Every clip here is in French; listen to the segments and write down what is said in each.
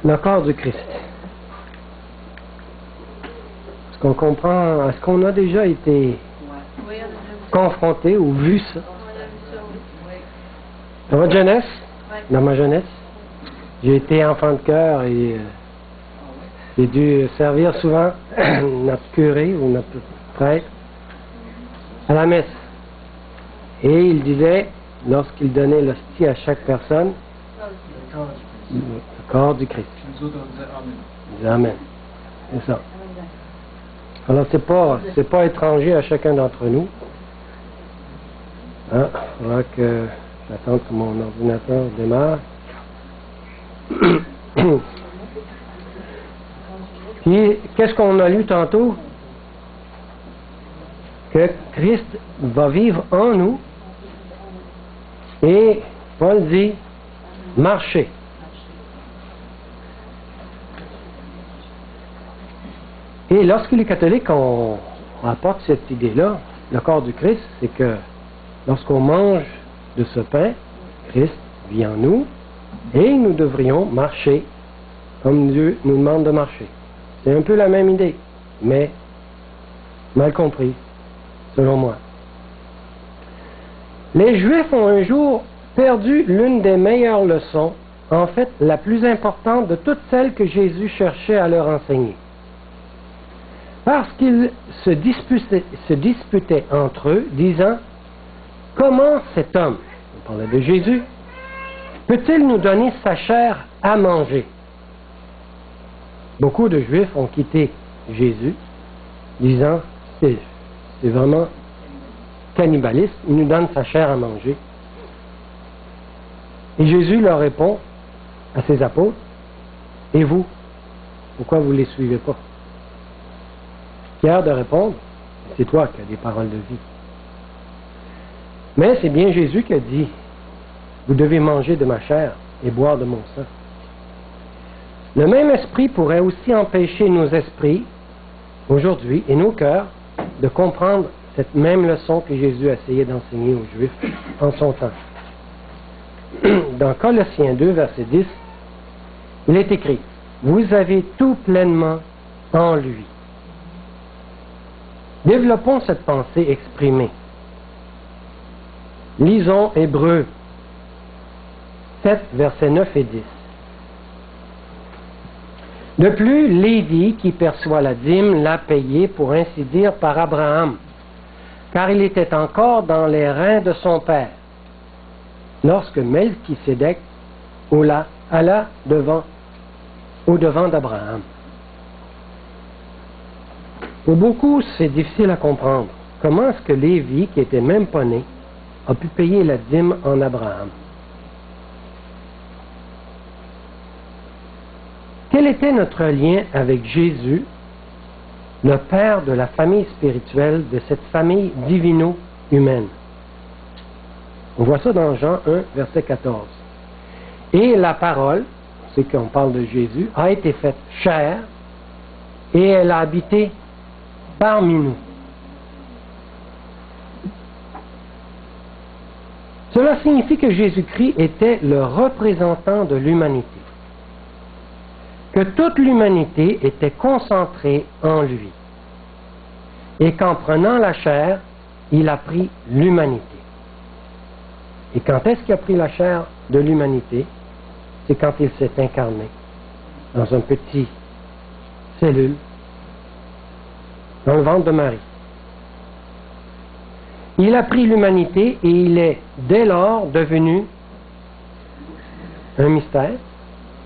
Le corps du Christ. Est-ce qu'on comprend, est-ce qu'on a déjà été confronté ou vu ça? Dans votre jeunesse, dans ma jeunesse, j'ai été enfant de cœur et j'ai dû servir souvent notre curé ou notre prêtre à la messe. Et il disait, lorsqu'il donnait l'hostie à chaque personne, le corps du Christ. Nous autres, on disait Amen. Il disait Amen. C'est ça. Alors, c'est pas étranger à chacun d'entre nous. Il faudra que j'attende que mon ordinateur démarre. Puis, qu'est-ce qu'on a lu tantôt? Que Christ va vivre en nous. Et Paul dit, marchez. Et lorsque les catholiques on apporte cette idée-là, le corps du Christ, c'est que lorsqu'on mange de ce pain, Christ vit en nous, et nous devrions marcher comme Dieu nous demande de marcher. C'est un peu la même idée, mais mal compris, selon moi. Les Juifs ont un jour perdu l'une des meilleures leçons, en fait la plus importante de toutes celles que Jésus cherchait à leur enseigner. Parce qu'ils se disputaient entre eux, disant, comment cet homme, on parlait de Jésus, peut-il nous donner sa chair à manger? Beaucoup de Juifs ont quitté Jésus, disant, c'est vraiment cannibaliste, il nous donne sa chair à manger. Et Jésus leur répond à ses apôtres, et vous, pourquoi vous ne les suivez pas? Fier de répondre, c'est toi qui as des paroles de vie. Mais c'est bien Jésus qui a dit, vous devez manger de ma chair et boire de mon sang. Le même esprit pourrait aussi empêcher nos esprits, aujourd'hui, et nos cœurs, de comprendre cette même leçon que Jésus a essayé d'enseigner aux Juifs en son temps. Dans Colossiens 2, verset 10, il est écrit, vous avez tout pleinement en lui. Développons cette pensée exprimée. Lisons Hébreux 7, versets 9 et 10. De plus, Lévi, qui perçoit la dîme, l'a payé, pour ainsi dire, par Abraham, car il était encore dans les reins de son père, lorsque Melchisédek alla au-devant d'Abraham. Pour beaucoup, c'est difficile à comprendre. Comment est-ce que Lévi, qui était même pas né, a pu payer la dîme en Abraham? Quel était notre lien avec Jésus, le père de la famille spirituelle, de cette famille divino-humaine? On voit ça dans Jean 1, verset 14. Et la parole, c'est qu'on parle de Jésus, a été faite chair et elle a habité parmi nous. Cela signifie que Jésus-Christ était le représentant de l'humanité, que toute l'humanité était concentrée en lui, et qu'en prenant la chair, il a pris l'humanité. Et quand est-ce qu'il a pris la chair de l'humanité? C'est quand il s'est incarné dans un petit cellule dans le ventre de Marie. Il a pris l'humanité et il est dès lors devenu un mystère,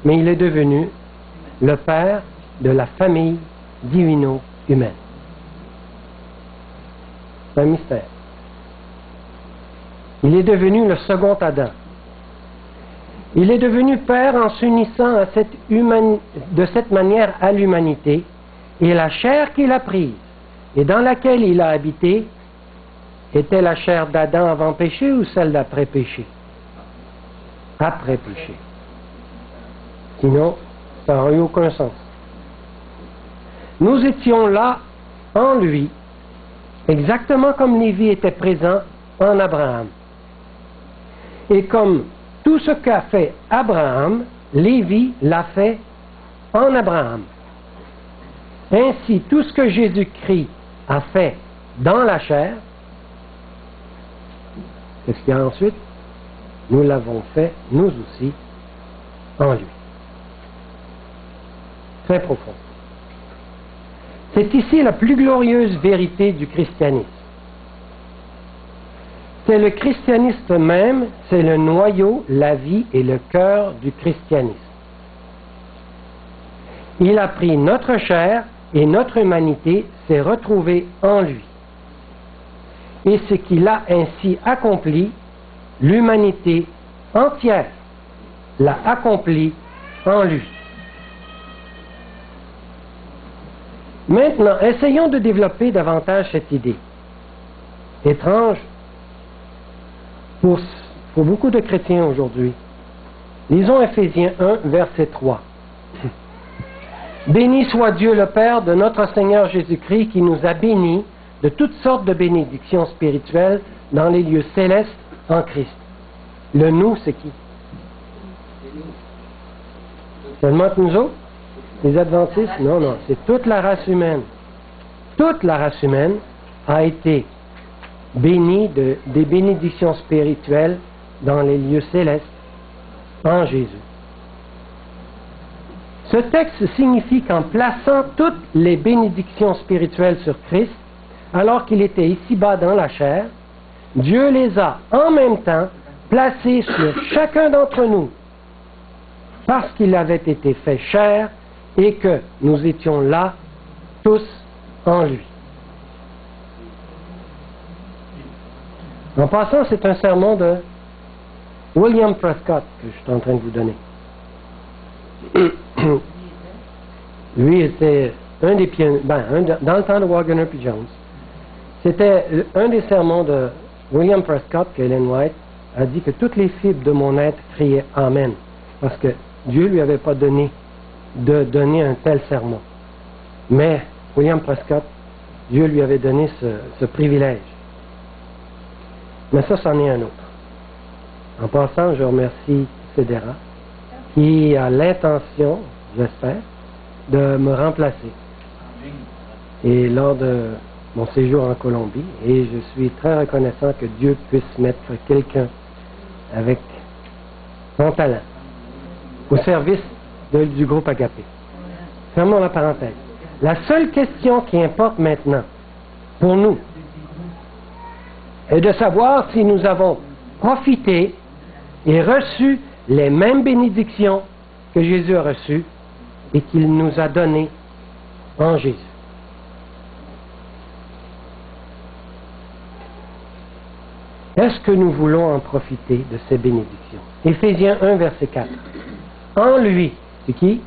mais il est devenu le père de la famille divino-humaine. C'est un mystère. Il est devenu le second Adam. Il est devenu père en s'unissant de cette manière à l'humanité, et la chair qu'il a prise et dans laquelle il a habité était la chair d'Adam avant péché ou celle d'après péché? Après péché. Sinon, ça n'aurait eu aucun sens. Nous étions là en lui, exactement comme Lévi était présent en Abraham. Et comme tout ce qu'a fait Abraham, Lévi l'a fait en Abraham. Ainsi, tout ce que Jésus-Christ a fait dans la chair, qu'est-ce qu'il y a ensuite? Nous l'avons fait, nous aussi, en lui. Très profond. C'est ici la plus glorieuse vérité du christianisme. C'est le christianisme même, c'est le noyau, la vie et le cœur du christianisme. Il a pris notre chair et notre humanité s'est retrouvée en lui. Et ce qu'il a ainsi accompli, l'humanité entière l'a accompli en lui. Maintenant, essayons de développer davantage cette idée. Étrange pour beaucoup de chrétiens aujourd'hui. Lisons Éphésiens 1, verset 3. Béni soit Dieu le Père de notre Seigneur Jésus-Christ qui nous a bénis de toutes sortes de bénédictions spirituelles dans les lieux célestes en Christ. Le nous, c'est qui? Seulement que nous autres? Les adventistes? Non, non, c'est toute la race humaine. Toute la race humaine a été bénie des bénédictions spirituelles dans les lieux célestes en Jésus. Ce texte signifie qu'en plaçant toutes les bénédictions spirituelles sur Christ, alors qu'il était ici-bas dans la chair, Dieu les a en même temps placées sur chacun d'entre nous, parce qu'il avait été fait chair et que nous étions là tous en lui. En passant, c'est un sermon de William Prescott que je suis en train de vous donner. Lui était un des pionniers, dans le temps de Waggoner puis Jones. C'était un des sermons de William Prescott que Ellen White a dit que toutes les fibres de mon être criaient Amen. Parce que Dieu lui avait pas donné de donner un tel sermon. Mais William Prescott, Dieu lui avait donné ce privilège. Mais ça, c'en est un autre. En passant, je remercie Cédera, qui a l'intention, j'espère, de me remplacer. Et lors de mon séjour en Colombie, et je suis très reconnaissant que Dieu puisse mettre quelqu'un avec son talent au service du groupe Agapé. Fermons la parenthèse. La seule question qui importe maintenant, pour nous, est de savoir si nous avons profité et reçu les mêmes bénédictions que Jésus a reçues et qu'il nous a données en Jésus. Est-ce que nous voulons en profiter de ces bénédictions? Éphésiens 1, verset 4. En lui, c'est qui?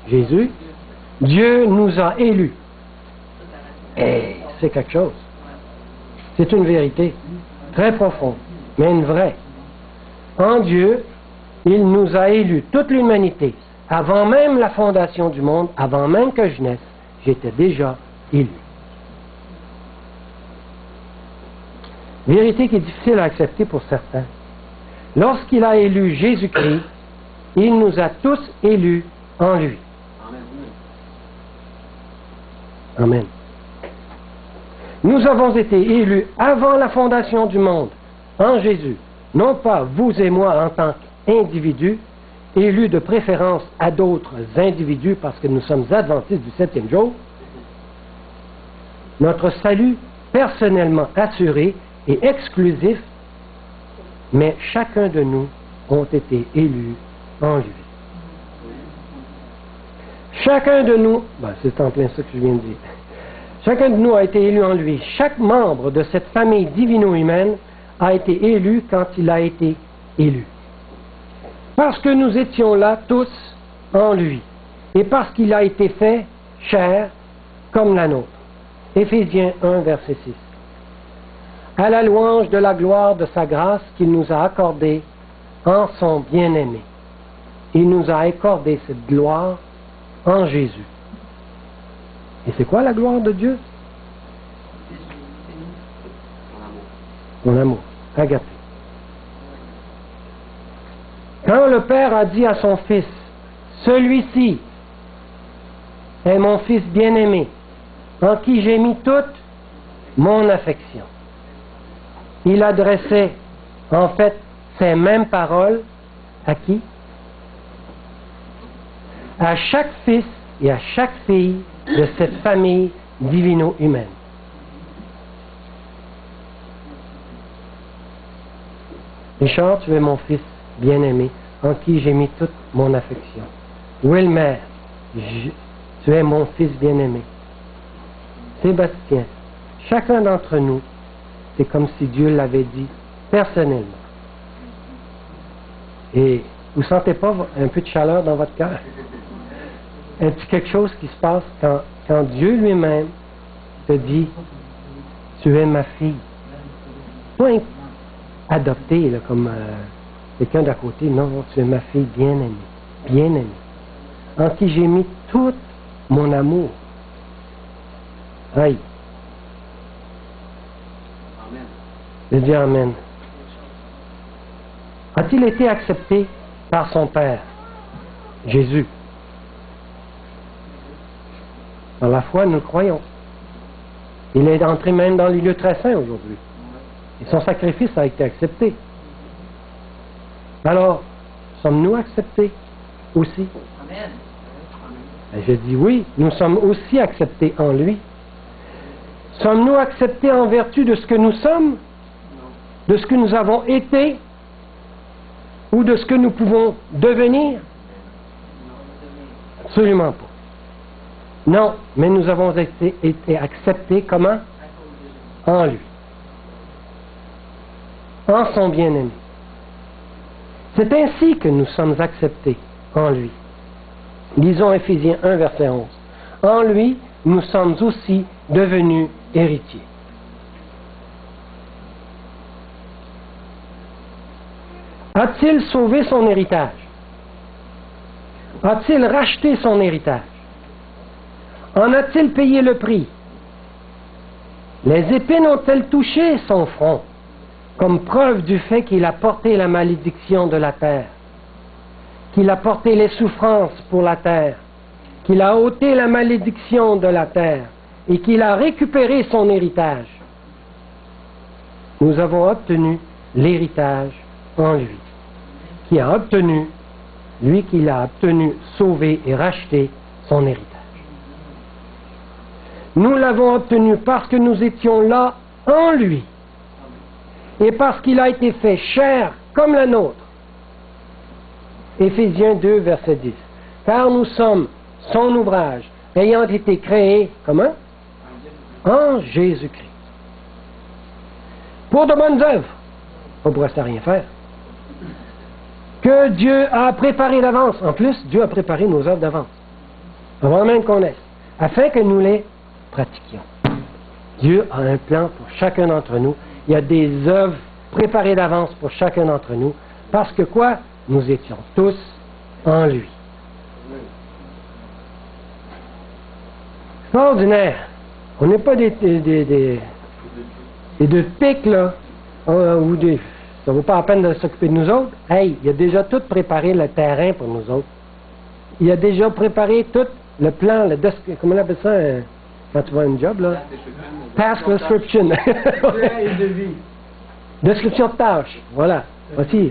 Jésus. Dieu nous a élus. Et c'est quelque chose. C'est une vérité très profonde, mais une vraie. En Dieu, il nous a élus, toute l'humanité. Avant même la fondation du monde, avant même que je naisse, j'étais déjà élu. Vérité qui est difficile à accepter pour certains. Lorsqu'il a élu Jésus-Christ, il nous a tous élus en lui. Amen. Nous avons été élus avant la fondation du monde, en Jésus. Non pas vous et moi en tant qu'individus, élus de préférence à d'autres individus parce que nous sommes adventistes du 7e jour. Notre salut personnellement assuré et exclusif, mais chacun de nous ont été élus en lui. Chacun de nous, c'est en plein ça que je viens de dire. Chacun de nous a été élu en lui. Chaque membre de cette famille divino-humaine a été élu quand il a été élu. Parce que nous étions là tous en lui. Et parce qu'il a été fait chair comme la nôtre. Éphésiens 1, verset 6. À la louange de la gloire de sa grâce qu'il nous a accordée en son bien-aimé. Il nous a accordé cette gloire en Jésus. Et c'est quoi la gloire de Dieu? Mon amour, agapé. Quand le Père a dit à son Fils, celui-ci est mon Fils bien-aimé, en qui j'ai mis toute mon affection. Il adressait en fait ces mêmes paroles à qui? À chaque fils et à chaque fille de cette famille divino-humaine. Richard, tu es mon fils bien-aimé, en qui j'ai mis toute mon affection. Wilmer, tu es mon fils bien-aimé. Sébastien, chacun d'entre nous, c'est comme si Dieu l'avait dit personnellement. Et vous ne sentez pas un peu de chaleur dans votre cœur? Est-ce quelque chose qui se passe quand Dieu lui-même te dit, tu es ma fille? Pas adopté là, comme quelqu'un d'à côté, non, tu es ma fille bien-aimée, en qui j'ai mis tout mon amour. Aïe. Amen. Je dis Amen. A-t-il été accepté par son Père, Jésus? Dans la foi, nous le croyons. Il est entré même dans les lieux très saints aujourd'hui. Et son sacrifice a été accepté. Alors, sommes-nous acceptés aussi? Amen. Et je dis oui, nous sommes aussi acceptés en lui. Sommes-nous acceptés en vertu de ce que nous sommes? De ce que nous avons été? Ou de ce que nous pouvons devenir? Absolument pas. Non, mais nous avons été acceptés comment? En lui. En son bien-aimé. C'est ainsi que nous sommes acceptés en lui. Lisons Éphésiens 1, verset 11. En lui, nous sommes aussi devenus héritiers. A-t-il sauvé son héritage? A-t-il racheté son héritage? En a-t-il payé le prix? Les épines ont-elles touché son front, comme preuve du fait qu'il a porté la malédiction de la terre, qu'il a porté les souffrances pour la terre, qu'il a ôté la malédiction de la terre et qu'il a récupéré son héritage? Nous avons obtenu l'héritage en lui, qui a obtenu, lui qui l'a obtenu, sauvé et racheté son héritage. Nous l'avons obtenu parce que nous étions là en lui et parce qu'il a été fait chair comme la nôtre. Éphésiens 2, verset 10. Car nous sommes son ouvrage, ayant été créés, comment? En Jésus-Christ. Pour de bonnes œuvres, on ne pourrait rien faire. Que Dieu a préparé d'avance. En plus, Dieu a préparé nos œuvres d'avance, avant même qu'on naisse, afin que nous les pratiquions. Dieu a un plan pour chacun d'entre nous. Il y a des œuvres préparées d'avance pour chacun d'entre nous, parce que quoi? Nous étions tous en lui. Extraordinaire. On n'est pas des deux pics, là, ou des... Ça ne vaut pas la peine de s'occuper de nous autres. Hey, il a déjà tout préparé le terrain pour nous autres. Il a déjà préparé tout le plan, comment on appelle ça, quand tu vas à un job, là? Task description. Description de tâche. Voilà.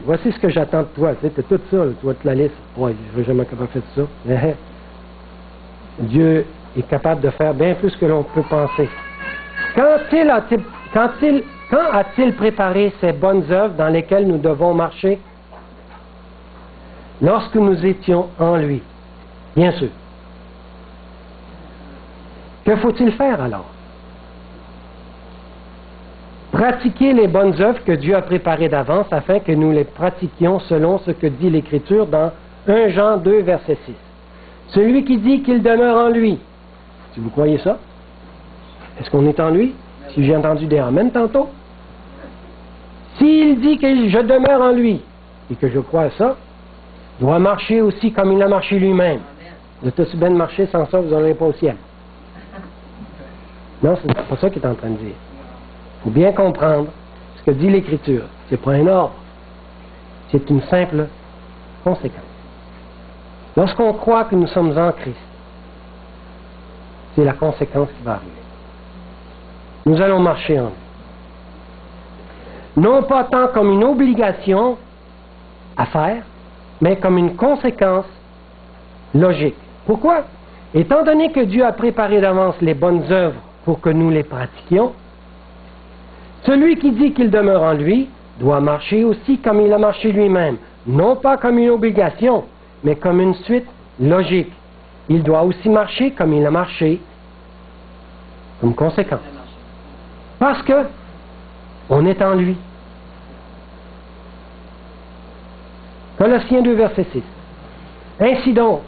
Voici ce que j'attends de toi. Tu sais, tout ça, là, tu vois toute la liste. Ouais, je ne vais jamais capable de faire ça. Dieu est capable de faire bien plus que l'on peut penser. Quand a-t-il préparé ces bonnes œuvres dans lesquelles nous devons marcher? Lorsque nous étions en lui, bien sûr. Que faut-il faire alors? Pratiquer les bonnes œuvres que Dieu a préparées d'avance afin que nous les pratiquions selon ce que dit l'Écriture dans 1 Jean 2, verset 6. Celui qui dit qu'il demeure en lui. Si vous croyez ça? Est-ce qu'on est en lui? Si j'ai entendu des amen tantôt. S'il dit que je demeure en lui et que je crois à ça, je dois marcher aussi comme il a marché lui-même. Vous êtes aussi bien de marcher sans ça, vous n'allez pas au ciel. Non, c'est pas ça qu'il est en train de dire. Il faut bien comprendre ce que dit l'Écriture. Ce n'est pas un ordre. C'est une simple conséquence. Lorsqu'on croit que nous sommes en Christ, c'est la conséquence qui va arriver. Nous allons marcher en lui. Non pas tant comme une obligation à faire, mais comme une conséquence logique. Pourquoi? Étant donné que Dieu a préparé d'avance les bonnes œuvres pour que nous les pratiquions, celui qui dit qu'il demeure en lui doit marcher aussi comme il a marché lui-même, non pas comme une obligation, mais comme une suite logique. Il doit aussi marcher comme il a marché, comme conséquence. Parce que on est en lui. Colossiens 2, verset 6. Ainsi donc,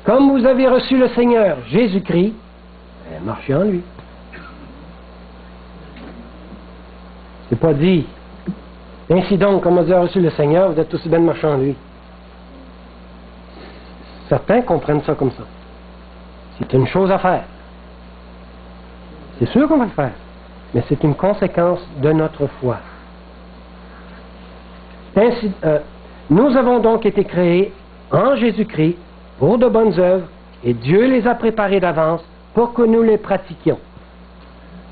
comme vous avez reçu le Seigneur Jésus-Christ, marchez en lui. C'est pas dit. Ainsi donc, comme vous avez reçu le Seigneur, vous êtes aussi bien de marcher en lui. Certains comprennent ça comme ça. C'est une chose à faire. C'est sûr qu'on va le faire, mais c'est une conséquence de notre foi. Ainsi, nous avons donc été créés en Jésus-Christ pour de bonnes œuvres, et Dieu les a préparées d'avance pour que nous les pratiquions.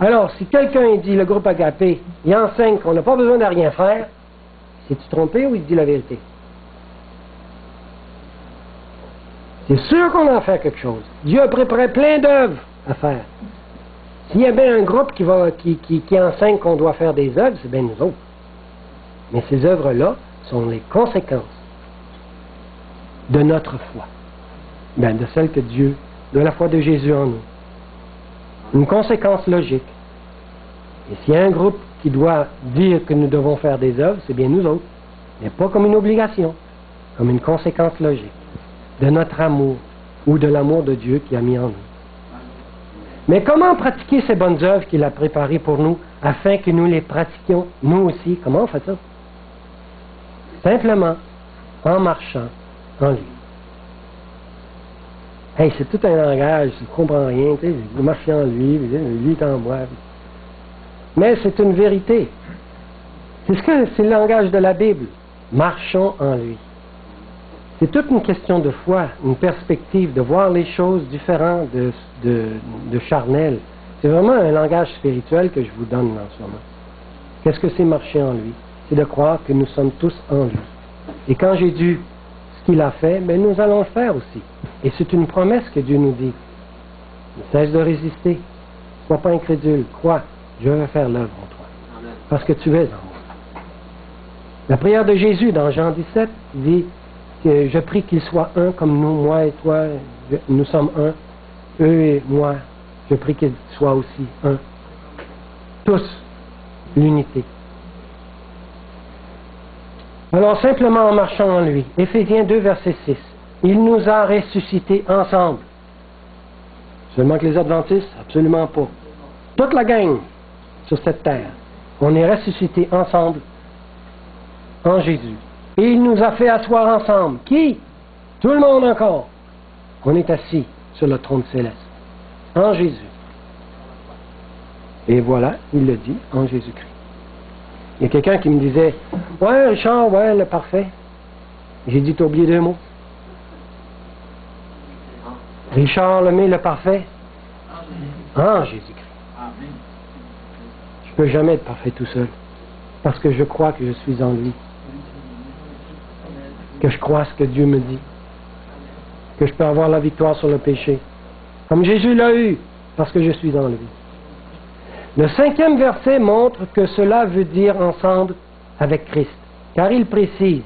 Alors, si quelqu'un dit, le groupe Agapé, il enseigne qu'on n'a pas besoin de rien faire, c'est-tu trompé ou il dit la vérité? C'est sûr qu'on a à faire quelque chose. Dieu a préparé plein d'œuvres à faire. S'il y a bien un groupe qui enseigne qu'on doit faire des œuvres, c'est bien nous autres. Mais ces œuvres-là sont les conséquences de notre foi. Bien, de celle que Dieu, de la foi de Jésus en nous. Une conséquence logique. Et s'il y a un groupe qui doit dire que nous devons faire des œuvres, c'est bien nous autres. Mais pas comme une obligation, comme une conséquence logique de notre amour ou de l'amour de Dieu qui a mis en nous. Mais comment pratiquer ces bonnes œuvres qu'il a préparées pour nous afin que nous les pratiquions nous aussi? Comment on fait ça? Simplement en marchant en lui. Hey, c'est tout un langage, je ne comprends rien, tu sais, je marche en lui, lui est en moi. Mais c'est une vérité. C'est le langage de la Bible. Marchons en lui. C'est toute une question de foi, une perspective, de voir les choses différentes de charnel. C'est vraiment un langage spirituel que je vous donne en ce moment. Qu'est-ce que c'est marcher en lui? C'est de croire que nous sommes tous en lui. Et quand j'ai dit ce qu'il a fait, mais nous allons le faire aussi. Et c'est une promesse que Dieu nous dit. Ne cesse de résister. Sois pas incrédule. Crois, je vais faire l'œuvre en toi. Parce que tu es en moi. La prière de Jésus dans Jean 17 dit que je prie qu'ils soient un comme nous, moi et toi, nous sommes un. Eux et moi, je prie qu'ils soient aussi un. Tous, l'unité. Alors, simplement en marchant en lui. Éphésiens 2, verset 6. Il nous a ressuscités ensemble. Seulement que les adventistes? Absolument pas. Toute la gang sur cette terre. On est ressuscités ensemble en Jésus. Et il nous a fait asseoir ensemble. Qui? Tout le monde encore. On est assis sur le trône céleste. En Jésus. Et voilà, il le dit, en Jésus-Christ. Il y a quelqu'un qui me disait, « Ouais, Richard, ouais, le parfait. » J'ai dit, « T'as oublié deux mots. » Richard Lemay, le parfait. En Jésus-Christ. Je ne peux jamais être parfait tout seul. Parce que je crois que je suis en lui. Que je crois ce que Dieu me dit. Que je peux avoir la victoire sur le péché. Comme Jésus l'a eu, parce que je suis en lui. Le 5e verset montre que cela veut dire ensemble avec Christ. Car il précise,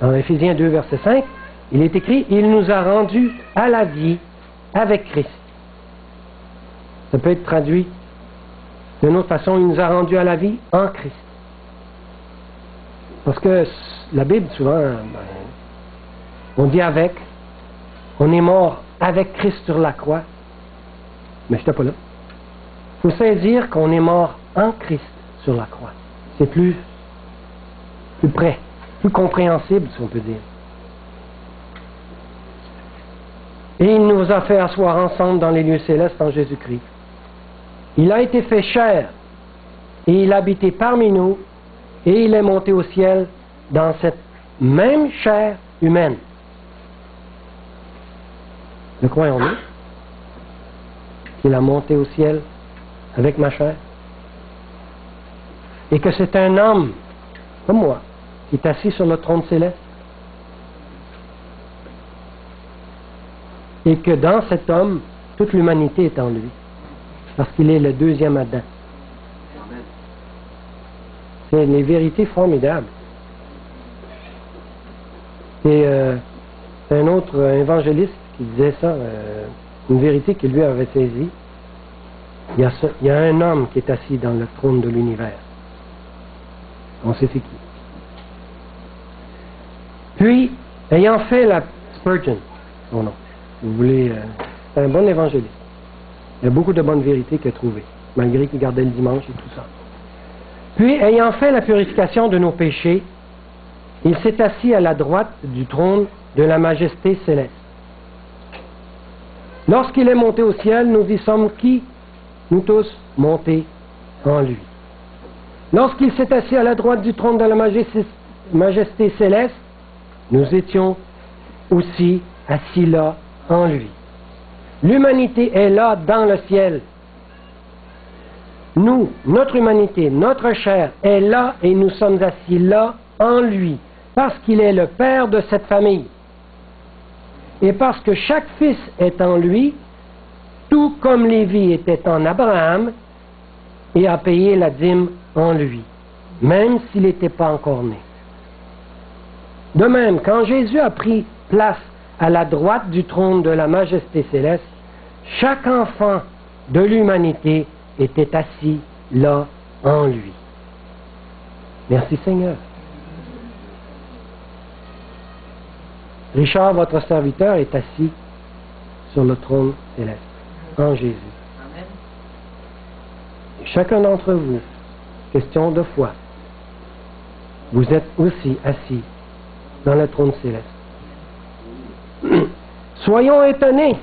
dans Éphésiens 2, verset 5, il est écrit, il nous a rendus à la vie avec Christ. Ça peut être traduit d'une autre façon, il nous a rendus à la vie en Christ. Parce que la Bible, souvent, on dit avec, on est mort avec Christ sur la croix, mais je n'étais pas là. Il faut saisir qu'on est mort en Christ sur la croix. C'est plus près, plus compréhensible, si on peut dire. Et il nous a fait asseoir ensemble dans les lieux célestes en Jésus-Christ. Il a été fait chair, et il a habité parmi nous, et il est monté au ciel dans cette même chair humaine. De quoi on est? qu'il a monté au ciel avec ma chair, et que c'est un homme comme moi qui est assis sur le trône céleste, et que dans cet homme, toute l'humanité est en lui, parce qu'il est le deuxième Adam. C'est les vérités formidables. C'est un autre évangéliste qui disait ça, une vérité qu'il lui avait saisie. Il y a un homme qui est assis dans le trône de l'univers. On sait c'est qui. Puis, ayant fait la Spurgeon, son nom, vous voulez, c'est un bon évangéliste. Il y a beaucoup de bonnes vérités qu'il a trouvées, malgré qu'il gardait le dimanche et tout ça. Puis, ayant fait la purification de nos péchés, il s'est assis à la droite du trône de la majesté céleste. Lorsqu'il est monté au ciel, nous y sommes qui? Nous tous montés en lui. Lorsqu'il s'est assis à la droite du trône de la majesté céleste, nous étions aussi assis là en lui. L'humanité est là dans le ciel. Nous, notre humanité, notre chair est là et nous sommes assis là en lui, parce qu'il est le père de cette famille. Et parce que chaque fils est en lui, tout comme Lévi était en Abraham, et a payé la dîme en lui, même s'il n'était pas encore né. De même, quand Jésus a pris place à la droite du trône de la majesté céleste, chaque enfant de l'humanité était assis là en lui. Merci Seigneur. Richard, votre serviteur, est assis sur le trône céleste, en Jésus. Amen. Et chacun d'entre vous, question de foi, vous êtes aussi assis dans le trône céleste. Soyons étonnés,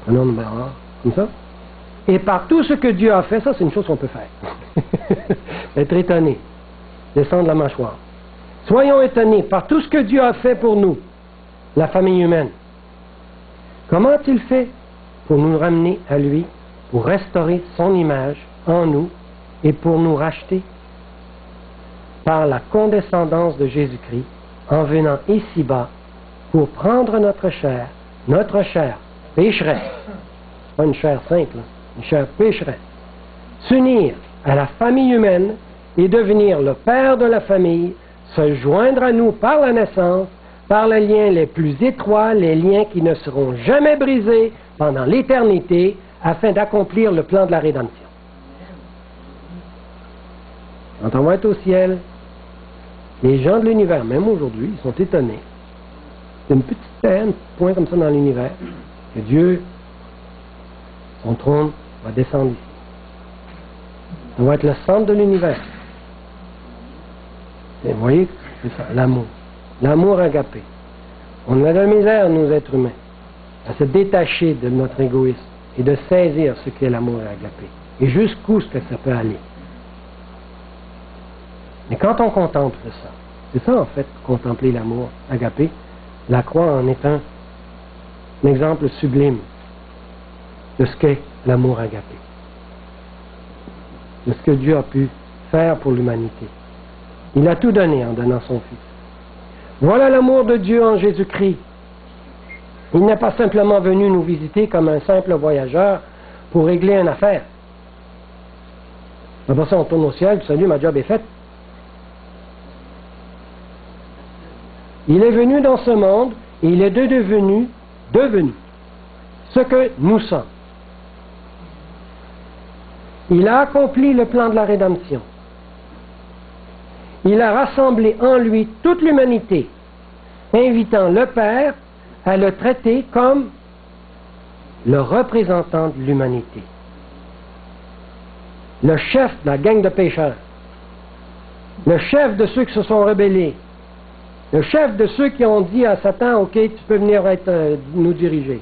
prenons le bras, comme ça, et par tout ce que Dieu a fait, ça c'est une chose qu'on peut faire. Être étonné, descendre la mâchoire. Soyons étonnés par tout ce que Dieu a fait pour nous, la famille humaine. Comment a-t-il fait pour nous ramener à lui, pour restaurer son image en nous et pour nous racheter? Par la condescendance de Jésus-Christ, en venant ici-bas pour prendre notre chair pécheresse, pas une chair simple, une chair pécheresse, s'unir à la famille humaine et devenir le père de la famille, se joindre à nous par la naissance, par les liens les plus étroits, les liens qui ne seront jamais brisés pendant l'éternité, afin d'accomplir le plan de la rédemption. Quand on va être au ciel, les gens de l'univers, même aujourd'hui, ils sont étonnés. C'est une petite terre, un petit point comme ça dans l'univers, que Dieu, son trône, va descendre ici. Ça va être le centre de l'univers. Et vous voyez, c'est ça, l'amour. L'amour agapé. On a de la misère, nous êtres humains, à se détacher de notre égoïsme et de saisir ce qu'est l'amour agapé. Et jusqu'où est-ce que ça peut aller. Mais quand on contemple ça, c'est ça en fait, contempler l'amour agapé. La croix en est un exemple sublime de ce qu'est l'amour agapé. De ce que Dieu a pu faire pour l'humanité. Il a tout donné en donnant son Fils. Voilà l'amour de Dieu en Jésus-Christ. Il n'est pas simplement venu nous visiter comme un simple voyageur pour régler une affaire. Après ça, on tourne au ciel, salut, ma job est faite. Il est venu dans ce monde et il est devenu ce que nous sommes. Il a accompli le plan de la rédemption. Il a rassemblé en lui toute l'humanité, invitant le Père à le traiter comme le représentant de l'humanité. Le chef de la gang de pécheurs. Le chef de ceux qui se sont rebellés. Le chef de ceux qui ont dit à Satan, OK, tu peux venir nous diriger.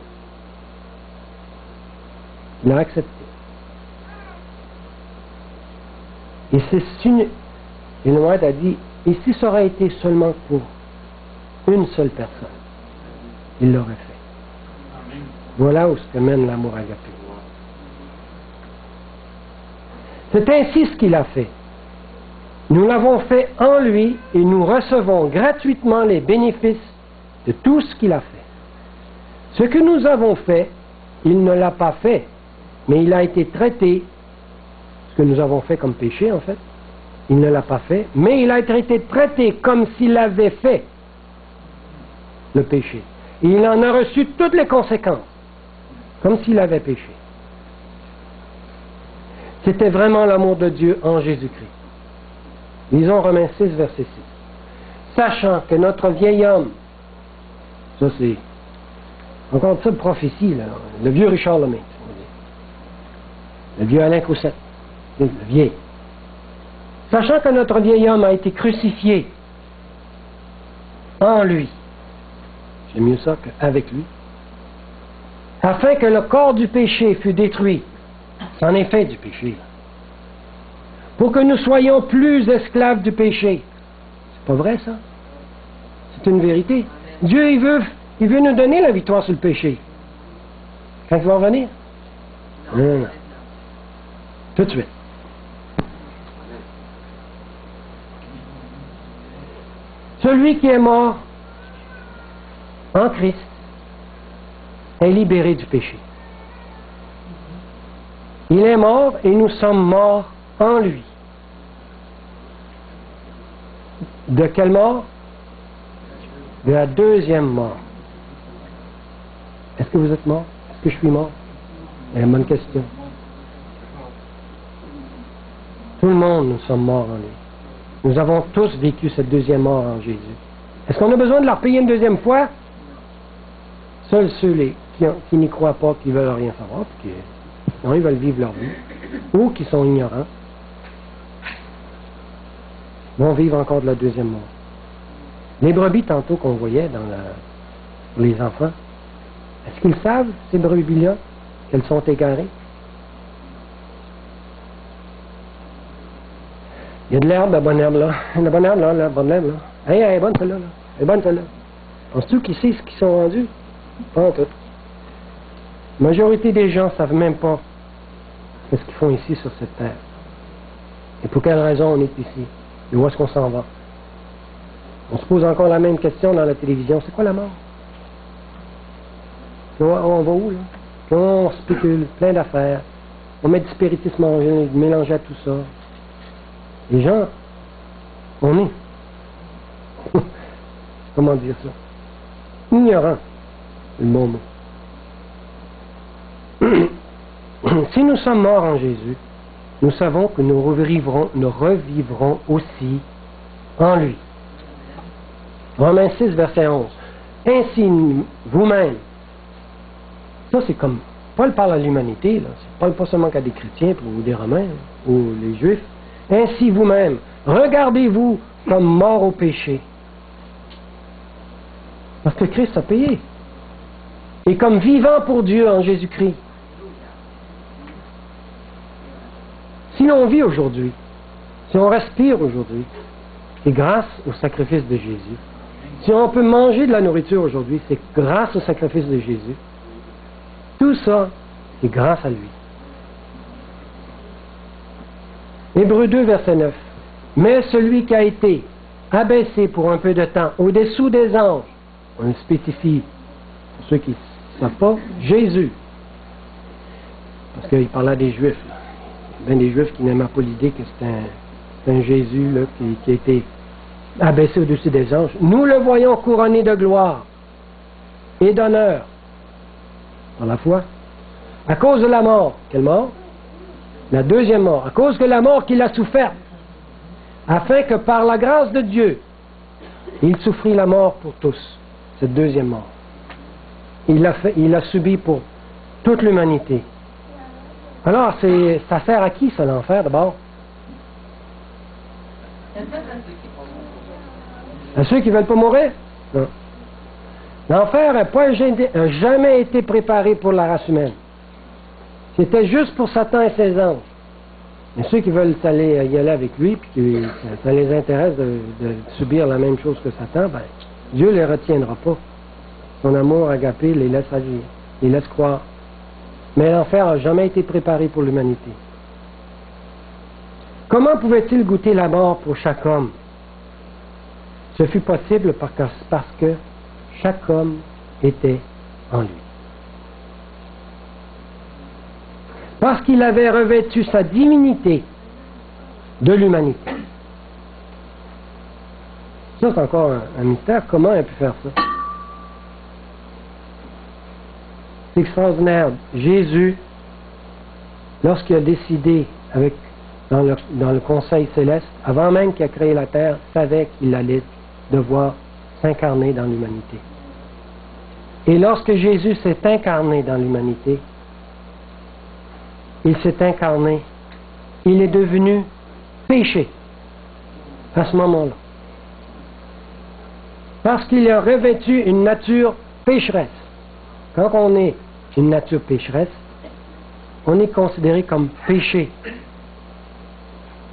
Il a accepté. Et c'est une... Et le Moïse a dit, et si ça aurait été seulement pour une seule personne, il l'aurait fait. Voilà où se mène l'amour agapé. C'est ainsi ce qu'il a fait. Nous l'avons fait en lui et nous recevons gratuitement les bénéfices de tout ce qu'il a fait. Ce que nous avons fait, il ne l'a pas fait, mais il a été traité, ce que nous avons fait comme péché en fait, il ne l'a pas fait, mais il a été traité comme s'il avait fait le péché. Et il en a reçu toutes les conséquences, comme s'il avait péché. C'était vraiment l'amour de Dieu en Jésus-Christ. Lisons Romains 6, verset 6. Sachant que notre vieil homme, ça c'est encore ça de prophétie, là, le vieux Richard Lemay, le vieux Alain Coussette, le vieil. Sachant que notre vieil homme a été crucifié en lui, c'est mieux ça qu'avec lui, afin que le corps du péché fût détruit, c'en est fait du péché, là, pour que nous soyons plus esclaves du péché. C'est pas vrai ça? C'est une vérité. Dieu, il veut nous donner la victoire sur le péché. Quand il va revenir? Non. Tout de suite. Celui qui est mort en Christ est libéré du péché. Il est mort et nous sommes morts en lui. De quelle mort? De la deuxième mort. Est-ce que vous êtes mort? Est-ce que je suis mort? C'est une bonne question. Tout le monde, nous sommes morts en lui. Nous avons tous vécu cette deuxième mort en Jésus. Est-ce qu'on a besoin de leur payer une deuxième fois? Seuls ceux qui n'y croient pas, qui veulent rien savoir, qui non, ils veulent vivre leur vie, ou qui sont ignorants, vont vivre encore de la deuxième mort. Les brebis, tantôt, qu'on voyait pour les enfants, est-ce qu'ils savent, ces brebis-là, qu'elles sont égarées? Il y a de l'herbe, la bonne herbe, là. La bonne herbe, là, la bonne herbe, là. Hey, elle est bonne, celle-là, là. Elle est bonne, celle-là. Penses-tu qu'ils savent ce qu'ils sont rendus? Pas en tout. La majorité des gens ne savent même pas ce qu'ils font ici sur cette terre. Et pour quelle raison on est ici? Et où est-ce qu'on s'en va? On se pose encore la même question dans la télévision. C'est quoi la mort? On va où, là? Puis on spécule, plein d'affaires. On met du spiritisme mélangé à tout ça. Les gens, on est, comment dire ça? Ignorants, c'est le bon mot. Si nous sommes morts en Jésus, nous savons que nous revivrons aussi en lui. Romains 6, verset 11. Ainsi, vous-même, ça c'est comme, Paul parle à l'humanité, là. Paul pas seulement qu'à des chrétiens ou des Romains ou les Juifs. Ainsi, vous-même, regardez-vous comme morts au péché. Parce que Christ a payé. Et comme vivant pour Dieu en Jésus-Christ. Si l'on vit aujourd'hui, si on respire aujourd'hui, c'est grâce au sacrifice de Jésus. Si on peut manger de la nourriture aujourd'hui, c'est grâce au sacrifice de Jésus. Tout ça, c'est grâce à lui. Hébreux 2, verset 9. Mais celui qui a été abaissé pour un peu de temps au-dessous des anges, on le spécifie, pour ceux qui ne savent pas, Jésus. Parce qu'il parlait des Juifs. Là. Bien des Juifs qui n'aimaient pas l'idée que c'est un Jésus là, qui a été abaissé au-dessus des anges. Nous le voyons couronné de gloire et d'honneur par la foi. À cause de la mort. Quelle mort? La deuxième mort. À cause de la mort qu'il a soufferte. Afin que par la grâce de Dieu, il souffrit la mort pour tous. Cette deuxième mort. Il l'a subi pour toute l'humanité. Alors, ça sert à qui, ça, l'enfer, d'abord? À ceux qui ne veulent pas mourir? Non. L'enfer n'a jamais été préparé pour la race humaine. C'était juste pour Satan et ses anges. Mais ceux qui veulent y aller avec lui, puis que ça les intéresse de subir la même chose que Satan, ben, Dieu ne les retiendra pas. Son amour agapé les laisse agir, les laisse croire. Mais l'enfer n'a jamais été préparé pour l'humanité. Comment pouvait-il goûter la mort pour chaque homme? Ce fut possible parce que chaque homme était en lui. Parce qu'il avait revêtu sa divinité de l'humanité. Ça, c'est encore un mystère. Comment il a pu faire ça? C'est extraordinaire. Jésus, lorsqu'il a décidé dans le conseil céleste, avant même qu'il a créé la terre, savait qu'il allait devoir s'incarner dans l'humanité. Et lorsque Jésus s'est incarné dans l'humanité, il s'est incarné, il est devenu péché à ce moment-là. Parce qu'il a revêtu une nature pécheresse. Quand on est une nature pécheresse, on est considéré comme péché.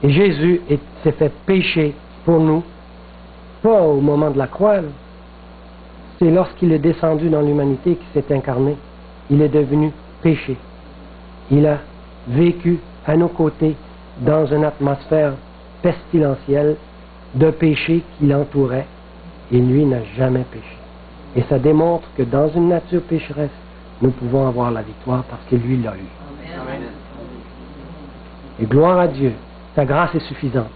Et Jésus s'est fait péché pour nous, pas au moment de la croix. C'est lorsqu'il est descendu dans l'humanité qu'il s'est incarné. Il est devenu péché. Il a vécu à nos côtés dans une atmosphère pestilentielle de péché qui l'entourait. Et lui n'a jamais péché. Et ça démontre que dans une nature pécheresse, nous pouvons avoir la victoire parce que lui l'a eu. Amen. Et gloire à Dieu, sa grâce est suffisante.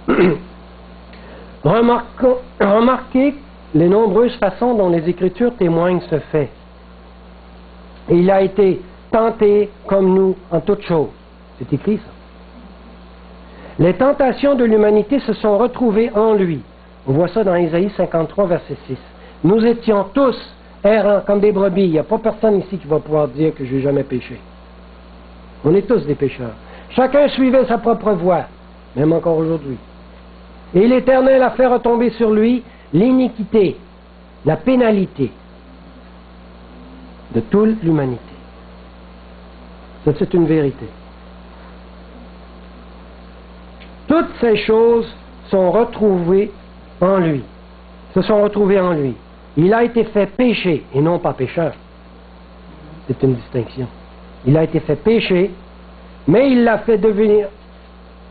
Amen. Remarquez les nombreuses façons dont les Écritures témoignent ce fait. Et il a été tenté comme nous en toutes choses. C'est écrit ça. Les tentations de l'humanité se sont retrouvées en lui. On voit ça dans Isaïe 53, verset 6. Nous étions tous errants comme des brebis. Il n'y a pas personne ici qui va pouvoir dire que je n'ai jamais péché. On est tous des pécheurs. Chacun suivait sa propre voie, même encore aujourd'hui. Et l'Éternel a fait retomber sur lui l'iniquité, la pénalité de toute l'humanité. Ça, c'est une vérité. Toutes ces choses sont retrouvées en lui. Se sont retrouvées en lui. Il a été fait péché et non pas pécheur. C'est une distinction. Il a été fait péché, mais il l'a fait devenir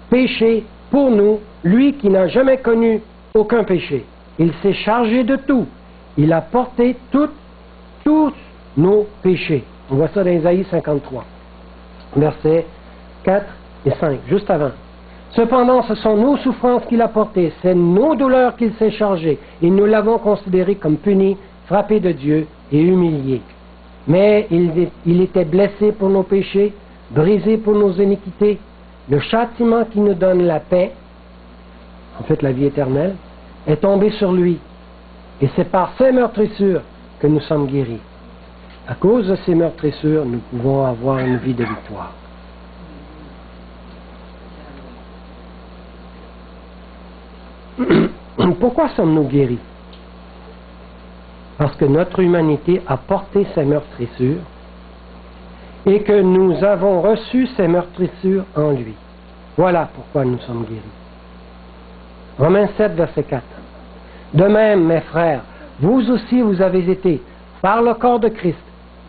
péché pour nous, lui qui n'a jamais connu aucun péché. Il s'est chargé de tout. Il a porté tous nos péchés. On voit ça dans Isaïe 53, versets 4 et 5, juste avant. Cependant, ce sont nos souffrances qu'il a portées, c'est nos douleurs qu'il s'est chargé, et nous l'avons considéré comme puni, frappé de Dieu et humilié. Mais il était blessé pour nos péchés, brisé pour nos iniquités. Le châtiment qui nous donne la paix, en fait la vie éternelle, est tombé sur lui. Et c'est par ces meurtrissures que nous sommes guéris. À cause de ces meurtrissures, nous pouvons avoir une vie de victoire. Pourquoi sommes-nous guéris? Parce que notre humanité a porté ces meurtrissures et que nous avons reçu ces meurtrissures en lui. Voilà pourquoi nous sommes guéris. Romains 7, verset 4. De même, mes frères, vous aussi vous avez été, par le corps de Christ,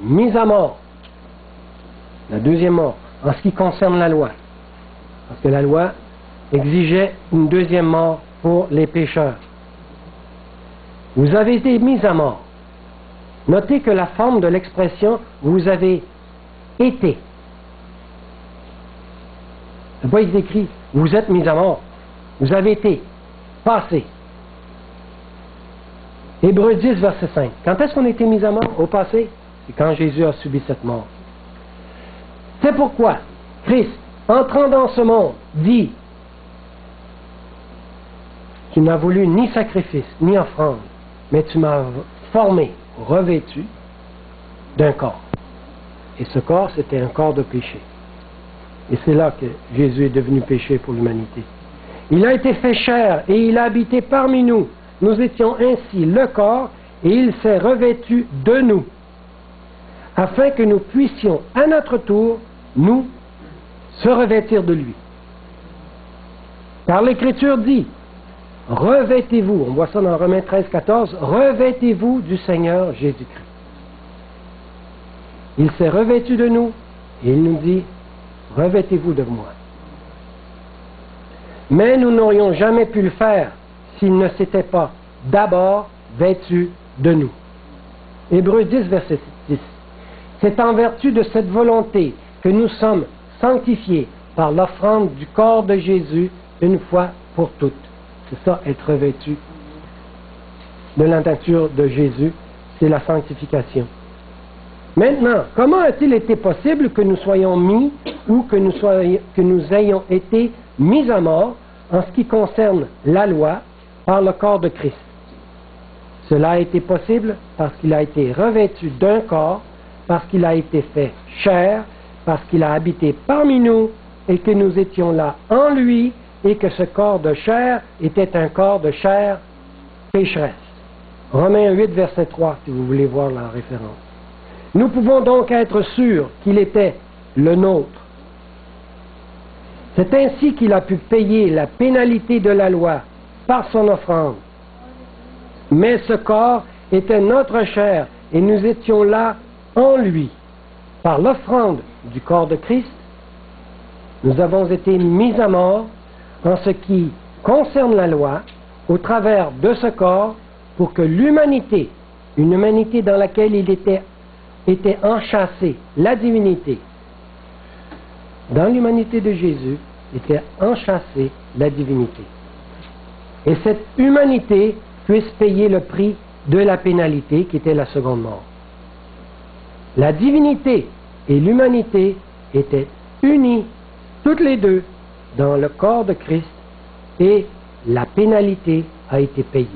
mis à mort. La deuxième mort, en ce qui concerne la loi. Parce que la loi exigeait une deuxième mort pour les pécheurs. Vous avez été mis à mort. Notez que la forme de l'expression « vous avez été ». C'est pas écrit « vous êtes mis à mort ». Vous avez été passé. Hébreux 10, verset 5. Quand est-ce qu'on a été mis à mort? Au passé? C'est quand Jésus a subi cette mort. C'est pourquoi Christ, entrant dans ce monde, dit « Tu n'as voulu ni sacrifice, ni offrande, mais tu m'as formé, revêtu d'un corps. » Et ce corps, c'était un corps de péché. Et c'est là que Jésus est devenu péché pour l'humanité. Il a été fait chair et il a habité parmi nous. Nous étions ainsi le corps et il s'est revêtu de nous, afin que nous puissions à notre tour, nous, se revêtir de lui. Car l'Écriture dit, revêtez-vous, on voit ça dans Romains 13, 14, revêtez-vous du Seigneur Jésus-Christ. Il s'est revêtu de nous et il nous dit, revêtez-vous de moi. Mais nous n'aurions jamais pu le faire s'il ne s'était pas d'abord vêtu de nous. Hébreux 10, verset 10. C'est en vertu de cette volonté que nous sommes sanctifiés par l'offrande du corps de Jésus une fois pour toutes. C'est ça, être revêtu de la nature de Jésus, c'est la sanctification. Maintenant, comment a-t-il été possible que nous soyons mis ou que nous ayons été mis à mort en ce qui concerne la loi par le corps de Christ? Cela a été possible parce qu'il a été revêtu d'un corps, parce qu'il a été fait chair, parce qu'il a habité parmi nous et que nous étions là en lui et que ce corps de chair était un corps de chair pécheresse. Romains 8, verset 3, si vous voulez voir la référence. Nous pouvons donc être sûrs qu'il était le nôtre. C'est ainsi qu'il a pu payer la pénalité de la loi par son offrande. Mais ce corps était notre chair et nous étions là en lui. Par l'offrande du corps de Christ, nous avons été mis à mort en ce qui concerne la loi au travers de ce corps pour que l'humanité, une humanité dans laquelle il était enchâssé, la divinité, dans l'humanité de Jésus, était enchâssée la divinité. Et cette humanité puisse payer le prix de la pénalité qui était la seconde mort. La divinité et l'humanité étaient unies, toutes les deux, dans le corps de Christ et la pénalité a été payée.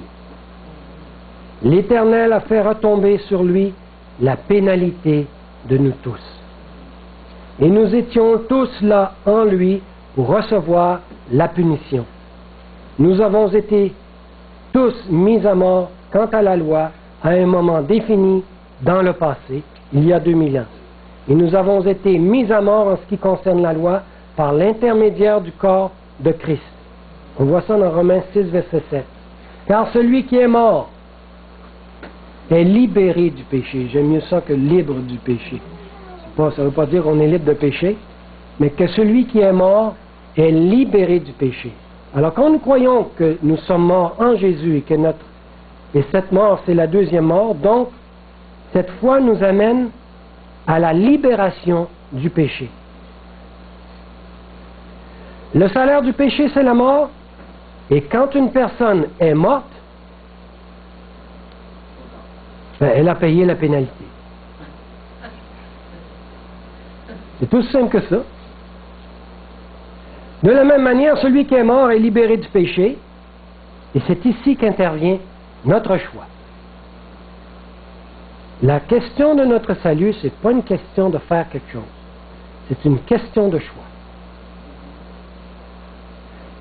L'Éternel a fait retomber sur lui la pénalité de nous tous. Et nous étions tous là en lui pour recevoir la punition. Nous avons été tous mis à mort quant à la loi à un moment défini dans le passé, il y a 2000 ans. Et nous avons été mis à mort en ce qui concerne la loi par l'intermédiaire du corps de Christ. On voit ça dans Romains 6, verset 7. Car celui qui est mort est libéré du péché. J'aime mieux ça que libre du péché. Ça ne veut pas dire qu'on est libre de péché, mais que celui qui est mort est libéré du péché. Alors quand nous croyons que nous sommes morts en Jésus et que cette mort c'est la deuxième mort, donc cette foi nous amène à la libération du péché. Le salaire du péché c'est la mort, et quand une personne est morte, elle a payé la pénalité. C'est tout simple que ça. De la même manière, celui qui est mort est libéré du péché, et c'est ici qu'intervient notre choix. La question de notre salut, ce n'est pas une question de faire quelque chose, c'est une question de choix.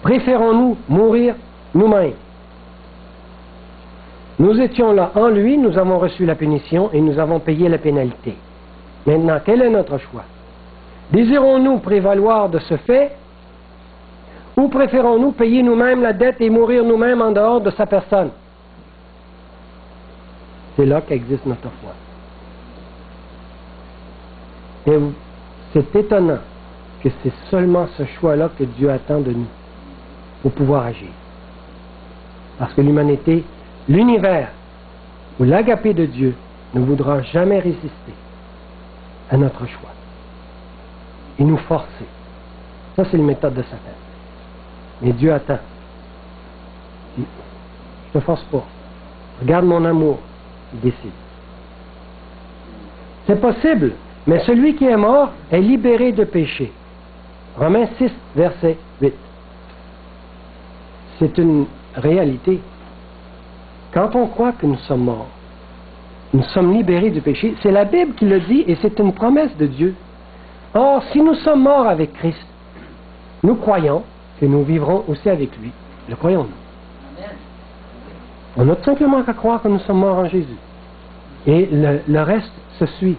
Préférons-nous mourir nous-mêmes? Nous étions là en lui, nous avons reçu la punition et nous avons payé la pénalité. Maintenant, quel est notre choix? Désirons-nous prévaloir de ce fait ou préférons-nous payer nous-mêmes la dette et mourir nous-mêmes en dehors de sa personne? C'est là qu'existe notre foi. Et c'est étonnant que c'est seulement ce choix-là que Dieu attend de nous pour pouvoir agir. Parce que l'humanité, l'univers ou l'agapé de Dieu ne voudra jamais résister à notre choix et nous forcer. Ça, c'est la méthode de Satan. Mais Dieu attend. Je ne te force pas. Regarde mon amour. Il décide. C'est possible, mais celui qui est mort est libéré de péché. Romains 6, verset 8. C'est une réalité. Quand on croit que nous sommes morts, nous sommes libérés du péché. C'est la Bible qui le dit et c'est une promesse de Dieu. Or, si nous sommes morts avec Christ, nous croyons que nous vivrons aussi avec lui. Le croyons-nous? On a tout simplement qu'à croire que nous sommes morts en Jésus. Et le reste se suit.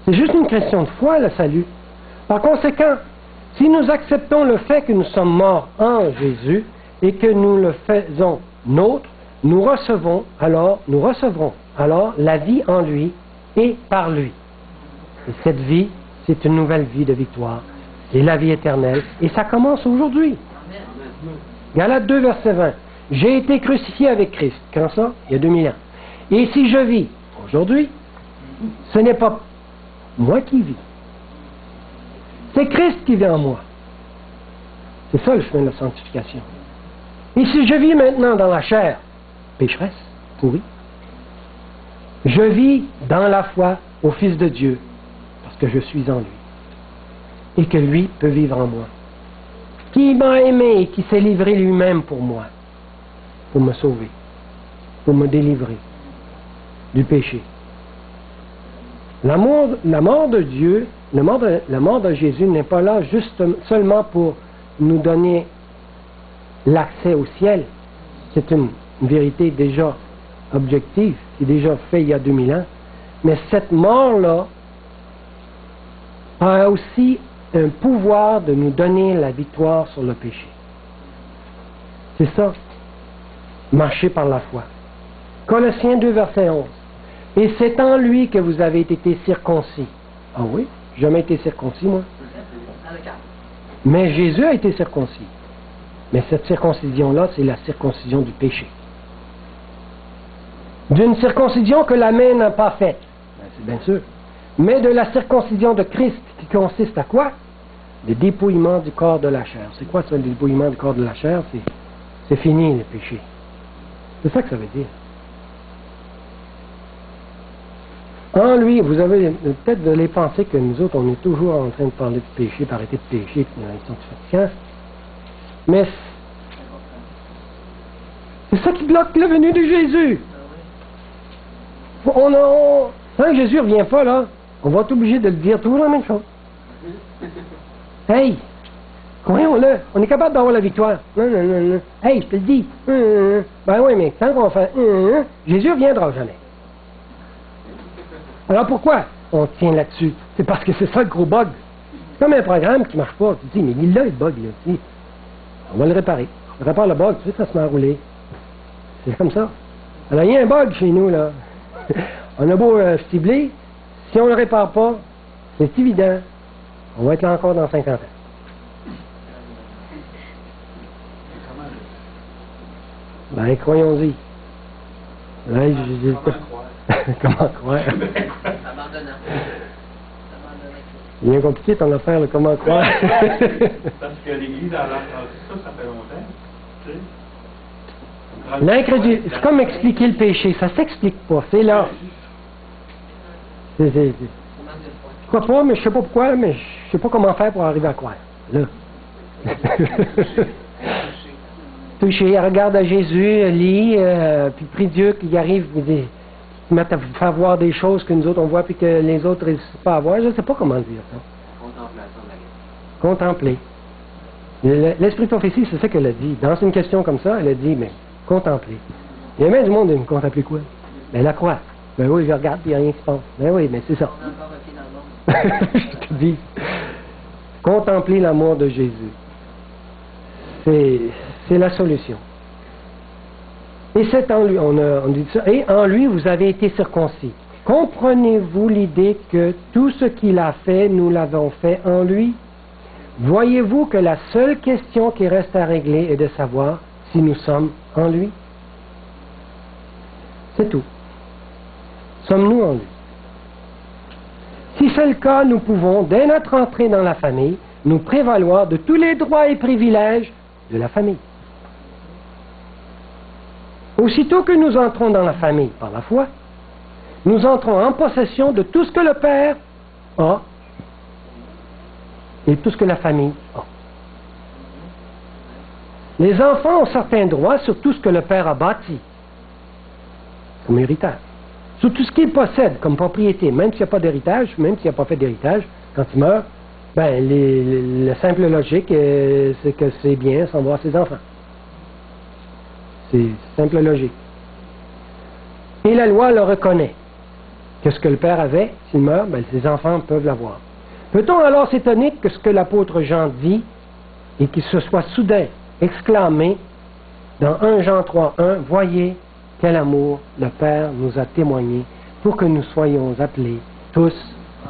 C'est juste une question de foi, le salut. Par conséquent, si nous acceptons le fait que nous sommes morts en Jésus et que nous le faisons nôtre, nous recevrons alors la vie en lui et par lui. Et cette vie, c'est une nouvelle vie de victoire. et la vie éternelle. Et ça commence aujourd'hui. Galates 2, verset 20. J'ai été crucifié avec Christ. Quand ça? Il y a 2000 ans. Et si je vis aujourd'hui, ce n'est pas moi qui vis. C'est Christ qui vit en moi. C'est ça le chemin de la sanctification. Et si je vis maintenant dans la chair, pécheresse, pourrie, je vis dans la foi au Fils de Dieu, parce que je suis en lui. Et que lui peut vivre en moi. Qui m'a aimé et qui s'est livré lui-même pour moi, pour me sauver, pour me délivrer du péché. La mort de Dieu, la mort de Jésus n'est pas là juste seulement pour nous donner l'accès au ciel. C'est une vérité déjà objective, qui est déjà faite il y a 2000 ans. Mais cette mort-là a aussi un pouvoir de nous donner la victoire sur le péché. C'est ça, marcher par la foi. Colossiens 2, verset 11. Et c'est en lui que vous avez été circoncis. Ah oui? Jamais été circoncis, moi. Mais Jésus a été circoncis. Mais cette circoncision-là, c'est la circoncision du péché. D'une circoncision que la main n'a pas faite. C'est bien sûr. Mais de la circoncision de Christ, qui consiste à quoi? Le dépouillement du corps de la chair. C'est quoi ça, le dépouillement du corps de la chair? C'est fini, le péché. C'est ça que ça veut dire. En lui, vous avez peut-être de les penser que nous autres, on est toujours en train de parler de péché, d'arrêter de péché, puis ils sont fatigants. Mais c'est ça qui bloque la venue de Jésus. Tant que Jésus ne revient pas, là, on va être obligé de le dire toujours la même chose. Hey, croyons-le, on est capable d'avoir la victoire. Non. Hey, je te le dis. Ben oui, mais quand on fait Jésus ne reviendra jamais. Alors pourquoi on tient là-dessus? C'est parce que c'est ça le gros bug. C'est comme un programme qui ne marche pas. Tu te dis, mais il a le bug, là. Tu dis, on va le réparer. On répare le bug, tu sais, ça se met à rouler. C'est comme ça. Alors il y a un bug chez nous, là. On a beau cibler, si on ne le répare pas, c'est évident. On va être là encore dans 50 ans. Ben, croyons-y. Là, comment croire? C'est bien compliqué ton affaire, là, comment croire? Parce que l'Église a ça fait longtemps. Tu sais. L'incrédulité, c'est comme expliquer le péché, ça s'explique pas, c'est là. Je crois pas, mais je sais pas pourquoi, mais je sais pas comment faire pour arriver à croire. Là. Péché, regarde à Jésus, lit, puis prie Dieu qu'il arrive, il mettent à vous faire voir des choses que nous autres on voit puis que les autres ne réussissent pas à voir. Je ne sais pas comment dire ça. Contempler. L'Esprit de prophétie, c'est ça qu'elle a dit. Dans une question comme ça, elle a dit, mais contempler. Il y a même du monde qui me contempler quoi? Ben la croix. Ben oui, je regarde, il n'y a rien qui se passe. Ben oui, mais c'est ça. Je te dis. Contempler l'amour de Jésus. C'est la solution. Et c'est en lui, on dit ça, et en lui vous avez été circoncis. Comprenez-vous l'idée que tout ce qu'il a fait, nous l'avons fait en lui? Voyez-vous que la seule question qui reste à régler est de savoir si nous sommes en lui? C'est tout. Sommes-nous en lui? Si c'est le cas, nous pouvons, dès notre entrée dans la famille, nous prévaloir de tous les droits et privilèges de la famille. Aussitôt que nous entrons dans la famille par la foi, nous entrons en possession de tout ce que le Père a et tout ce que la famille a. Les enfants ont certains droits sur tout ce que le Père a bâti comme héritage. Sur tout ce qu'il possède comme propriété, même s'il n'y a pas d'héritage, même s'il n'y a pas fait d'héritage, quand il meurt, ben, la simple logique, c'est que ses biens s'en vont à ses enfants. C'est simple logique. Et la loi le reconnaît. Que ce que le Père avait, s'il meurt, ben, ses enfants peuvent l'avoir. Peut-on alors s'étonner que ce que l'apôtre Jean dit et qu'il se soit soudain exclamé dans 1 Jean 3:1, voyez quel amour le Père nous a témoigné pour que nous soyons appelés tous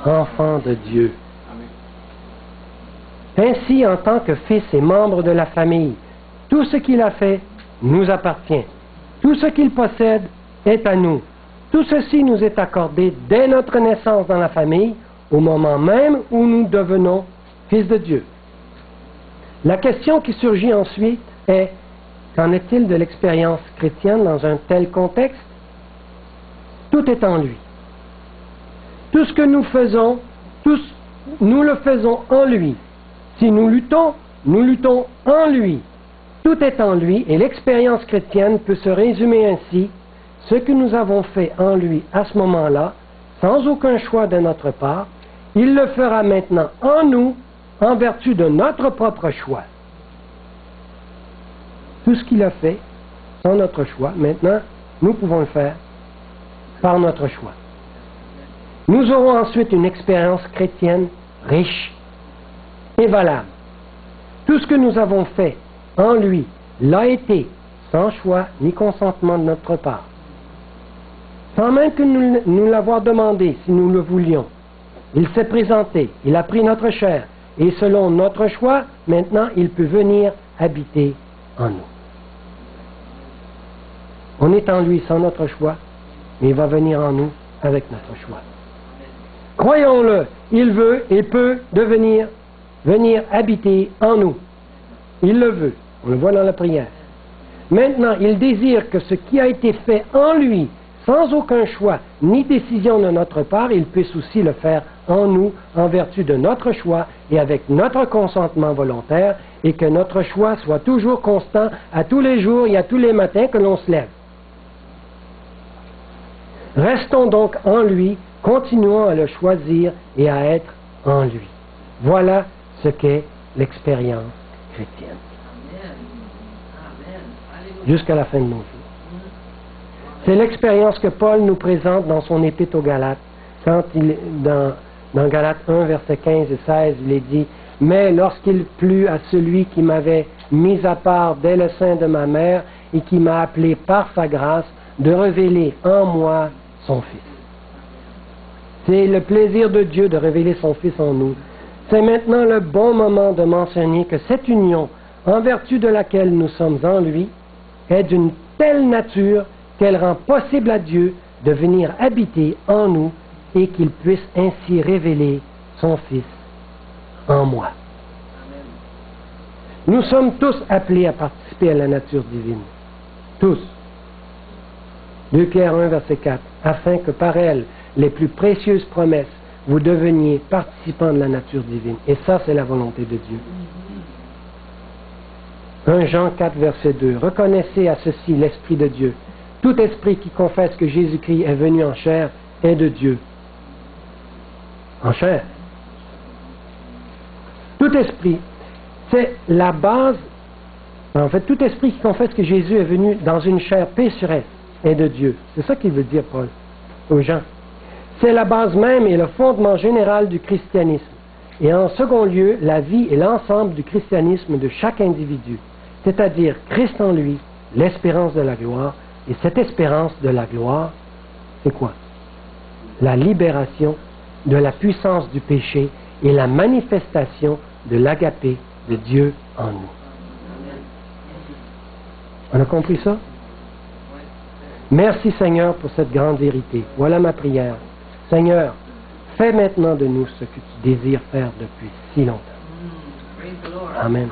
enfants de Dieu. Ainsi, en tant que fils et membre de la famille, tout ce qu'il a fait nous appartient. Tout ce qu'il possède est à nous. Tout ceci nous est accordé dès notre naissance dans la famille, au moment même où nous devenons fils de Dieu. La question qui surgit ensuite est, qu'en est-il de l'expérience chrétienne dans un tel contexte? Tout est en lui. Tout ce que nous faisons, nous le faisons en lui. Si nous luttons en lui. Tout est en lui et l'expérience chrétienne peut se résumer ainsi. Ce que nous avons fait en lui à ce moment-là, sans aucun choix de notre part, il le fera maintenant en nous, en vertu de notre propre choix. Tout ce qu'il a fait, sans notre choix, maintenant, nous pouvons le faire par notre choix. Nous aurons ensuite une expérience chrétienne riche et valable. Tout ce que nous avons fait en lui l'a été, sans choix ni consentement de notre part. Sans même que nous l'avoir demandé si nous le voulions. Il s'est présenté, il a pris notre chair, et selon notre choix, maintenant il peut venir habiter en nous. On est en lui sans notre choix, mais il va venir en nous avec notre choix. Croyons-le, il veut et peut venir habiter en nous. Il le veut, on le voit dans la prière. Maintenant, il désire que ce qui a été fait en lui, sans aucun choix ni décision de notre part, il puisse aussi le faire en nous, en vertu de notre choix et avec notre consentement volontaire, et que notre choix soit toujours constant à tous les jours et à tous les matins que l'on se lève. Restons donc en lui, continuons à le choisir et à être en lui. Voilà ce qu'est l'expérience chrétienne. Jusqu'à la fin de nos jours. C'est l'expérience que Paul nous présente dans son épître aux Galates. Quand dans Galates 1, versets 15 et 16, il est dit « Mais lorsqu'il plut à celui qui m'avait mis à part dès le sein de ma mère et qui m'a appelé par sa grâce, de révéler en moi son Fils. » C'est le plaisir de Dieu de révéler son Fils en nous. C'est maintenant le bon moment de mentionner que cette union, en vertu de laquelle nous sommes en lui, est d'une telle nature qu'elle rend possible à Dieu de venir habiter en nous et qu'il puisse ainsi révéler son Fils en moi. Nous sommes tous appelés à participer à la nature divine. Tous. 2 Pierre 1, verset 4. Afin que par elle, les plus précieuses promesses, vous deveniez participants de la nature divine. Et ça, c'est la volonté de Dieu. 1 Jean 4, verset 2. Reconnaissez à ceci l'Esprit de Dieu. Tout esprit qui confesse que Jésus-Christ est venu en chair est de Dieu. En chair. Tout esprit, c'est la base. En fait, tout esprit qui confesse que Jésus est venu dans une chair pécheresse est de Dieu. C'est ça qu'il veut dire, Paul, aux gens. C'est la base même et le fondement général du christianisme. Et en second lieu, la vie et l'ensemble du christianisme de chaque individu. C'est-à-dire Christ en lui, l'espérance de la gloire. Et cette espérance de la gloire, c'est quoi? La libération de la puissance du péché et la manifestation de l'agapé de Dieu en nous. On a compris ça? Merci Seigneur pour cette grande vérité. Voilà ma prière. Seigneur, fais maintenant de nous ce que tu désires faire depuis si longtemps. Amen.